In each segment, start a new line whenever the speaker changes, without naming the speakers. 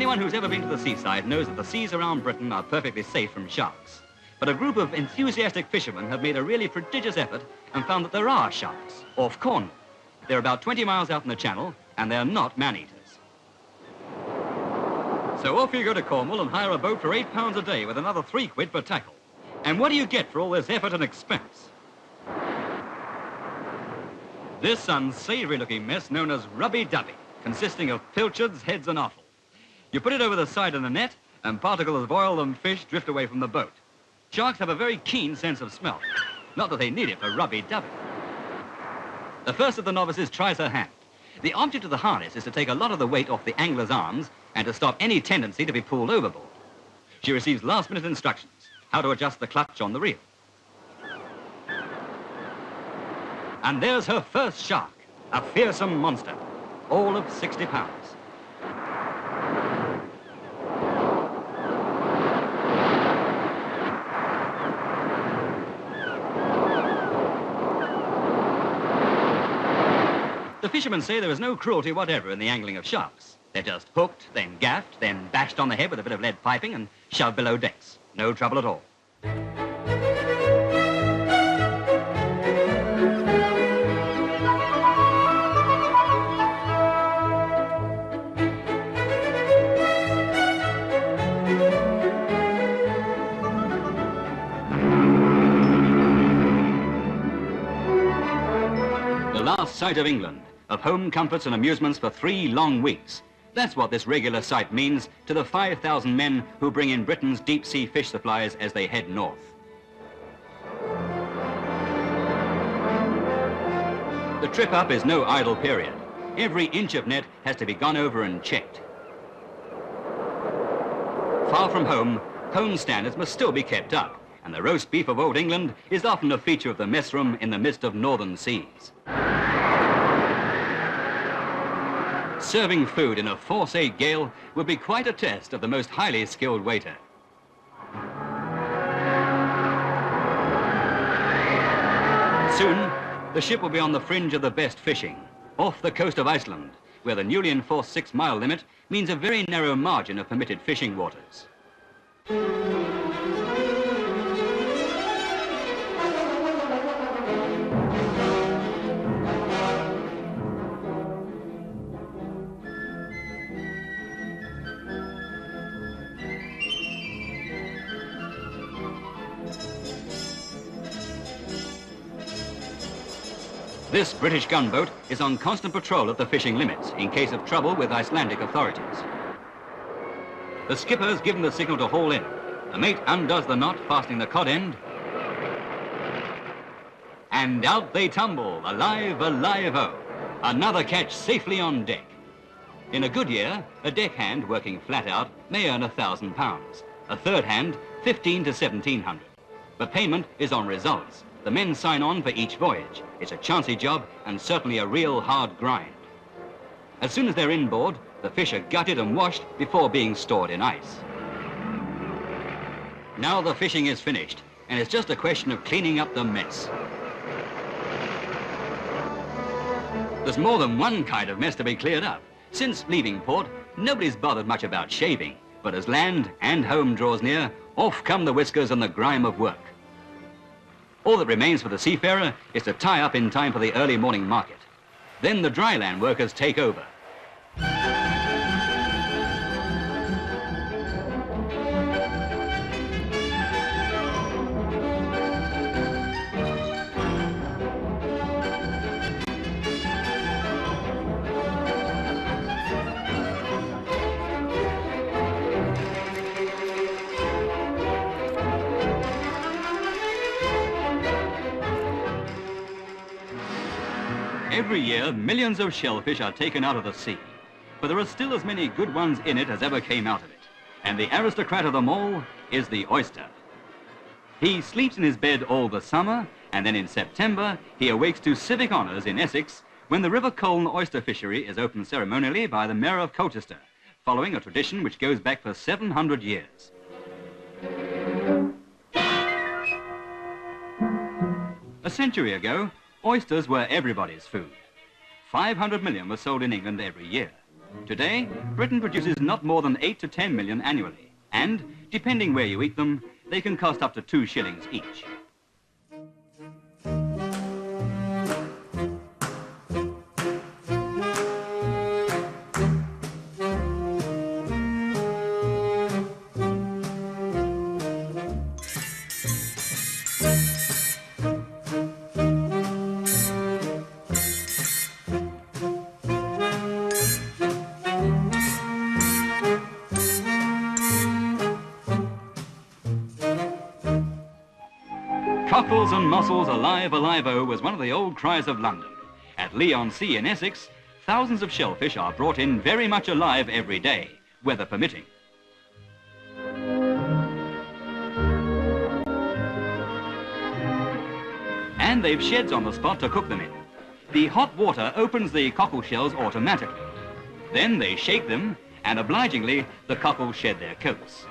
Anyone who's ever been to the seaside knows that the seas around Britain are perfectly safe from sharks. But a group of enthusiastic fishermen have made a really prodigious effort and found that there are sharks off Cornwall. They're about 20 miles out in the channel, and they're not man-eaters. So off you go to Cornwall and hire a boat for £8 a day with another £3 per tackle. And what do you get for all this effort and expense? This unsavoury-looking mess known as rubby-dubby, consisting of pilchards, heads and offal. You put it over the side in a net, and particles of oil and fish drift away from the boat. Sharks have a very keen sense of smell. Not that they need it for rubby-dubby. The first of the novices tries her hand. The object of the harness is to take a lot of the weight off the angler's arms and to stop any tendency to be pulled overboard. She receives last-minute instructions, how to adjust the clutch on the reel. And there's her first shark, a fearsome monster, all of 60 pounds. The fishermen say there is no cruelty whatever in the angling of sharks. They're just hooked, then gaffed, then bashed on the head with a bit of lead piping and shoved below decks. No trouble at all. The last sight of England, of home comforts and amusements for 3 long weeks. That's what this regular sight means to the 5,000 men who bring in Britain's deep-sea fish supplies as they head north. The trip up is no idle period. Every inch of net has to be gone over and checked. Far from home, home standards must still be kept up, and the roast beef of old England is often a feature of the mess room in the midst of northern seas. Serving food in a force-aid gale would be quite a test of the most highly skilled waiter. Soon, the ship will be on the fringe of the best fishing, off the coast of Iceland, where the newly enforced 6-mile limit means a very narrow margin of permitted fishing waters. This British gunboat is on constant patrol of the fishing limits in case of trouble with Icelandic authorities. The skipper has given the signal to haul in. The mate undoes the knot, fastening the cod end. And out they tumble, alive, alive-o. Another catch safely on deck. In a good year, a deckhand working flat out may earn £1,000. A third hand, 1,500 to 1,700. But payment is on results. The men sign on for each voyage. It's a chancy job and certainly a real hard grind. As soon as they're inboard, the fish are gutted and washed before being stored in ice. Now the fishing is finished, and it's just a question of cleaning up the mess. There's more than one kind of mess to be cleared up. Since leaving port, nobody's bothered much about shaving, but as land and home draws near, off come the whiskers and the grime of work. All that remains for the seafarer is to tie up in time for the early morning market. Then the dry land workers take over. Every year, millions of shellfish are taken out of the sea, but there are still as many good ones in it as ever came out of it. And the aristocrat of them all is the oyster. He sleeps in his bed all the summer, and then in September, he awakes to civic honours in Essex when the River Colne oyster fishery is opened ceremonially by the Mayor of Colchester, following a tradition which goes back for 700 years. A century ago, oysters were everybody's food. 500 million were sold in England every year. Today, Britain produces not more than 8 to 10 million annually, and, depending where you eat them, they can cost up to 2 shillings each. Cockles and mussels alive, alive-o was one of the old cries of London. At Lee-on-Sea in Essex, thousands of shellfish are brought in very much alive every day, weather permitting. And they've sheds on the spot to cook them in. The hot water opens the cockle shells automatically. Then they shake them, and obligingly, the cockles shed their coats.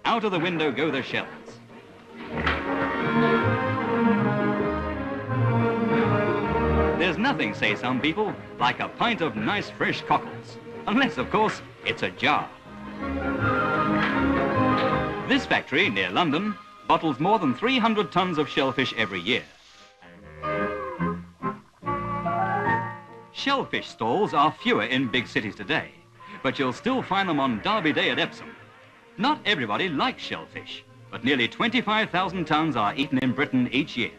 Out of the window go the shells. There's nothing, say some people, like a pint of nice fresh cockles. Unless, of course, it's a jar. This factory, near London, bottles more than 300 tons of shellfish every year. Shellfish stalls are fewer in big cities today, but you'll still find them on Derby Day at Epsom. Not everybody likes shellfish, but nearly 25,000 tons are eaten in Britain each year.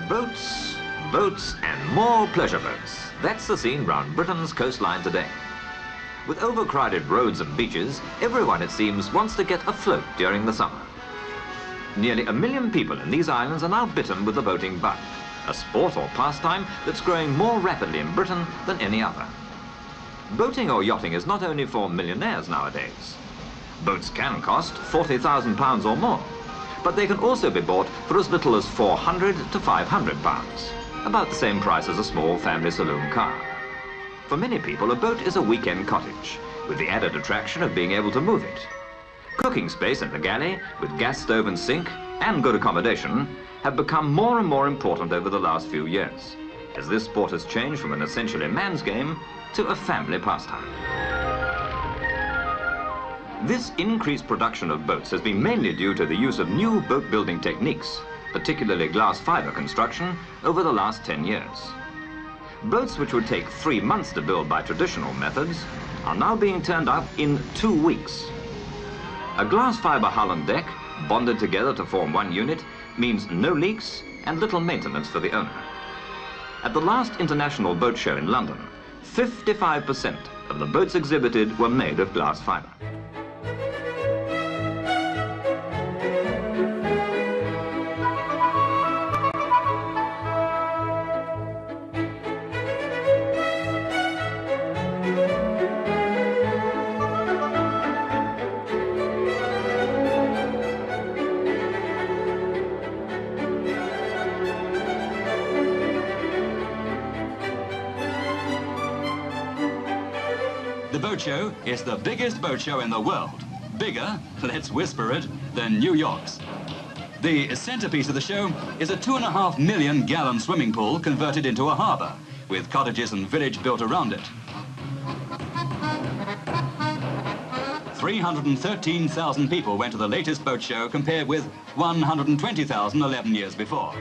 Boats, boats and more pleasure boats. That's the scene round Britain's coastline today. With overcrowded roads and beaches, everyone, it seems, wants to get afloat during the summer. Nearly 1 million people in these islands are now bitten with the boating bug, a sport or pastime that's growing more rapidly in Britain than any other. Boating or yachting is not only for millionaires nowadays. Boats can cost £40,000 or more, but they can also be bought for as little as £400 to £500, about the same price as a small family saloon car. For many people, a boat is a weekend cottage, with the added attraction of being able to move it. Cooking space in the galley, with gas stove and sink, and good accommodation, have become more and more important over the last few years, as this sport has changed from an essentially man's game to a family pastime. This increased production of boats has been mainly due to the use of new boat building techniques, particularly glass fiber construction, over the last 10 years. Boats which would take 3 months to build by traditional methods are now being turned out in 2 weeks. A glass fiber hull and deck, bonded together to form one unit, means no leaks and little maintenance for the owner. At the last International Boat Show in London, 55% of the boats exhibited were made of glass fiber.
The boat show is the biggest boat show in the world. Bigger, let's whisper it, than New York's. The centerpiece of the show is a 2.5 million gallon swimming pool converted into a harbor, with cottages and village built around it. 313,000 people went to the latest boat show, compared with 120,000 11 years before.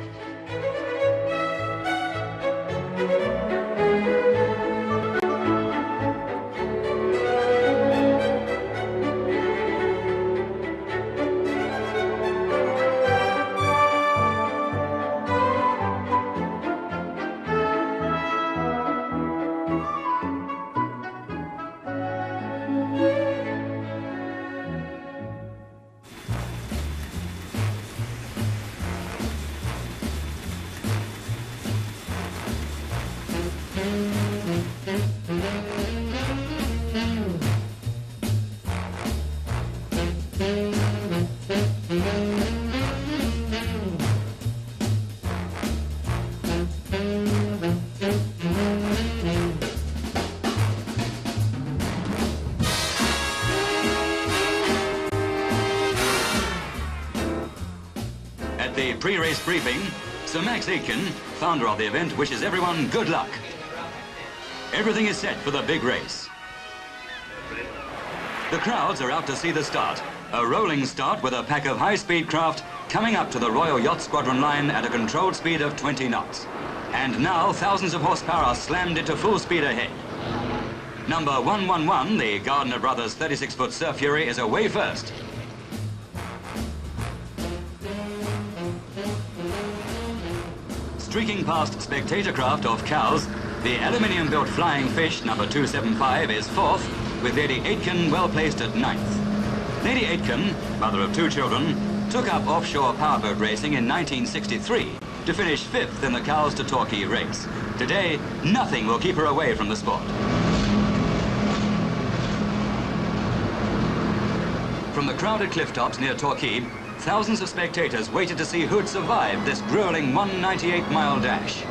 pre-race briefing, Sir Max Aitken, founder of the event, wishes everyone good luck. Everything is set for the big race. The crowds are out to see the start. A rolling start with a pack of high-speed craft coming up to the Royal Yacht Squadron line at a controlled speed of 20 knots. And now thousands of horsepower are slammed into full speed ahead. Number 111, the Gardner Brothers 36-foot Surf Fury, is away first. Streaking past spectator craft off cows, the aluminium-built Flying Fish, number 275, is fourth, with Lady Aitken well placed at ninth. Lady Aitken, mother of 2 children, took up offshore powerboat racing in 1963 to finish 5th in the cows to Torquay race. Today, nothing will keep her away from the sport. From the crowded cliff tops near Torquay, thousands of spectators waited to see who'd survived this grueling 198-mile dash.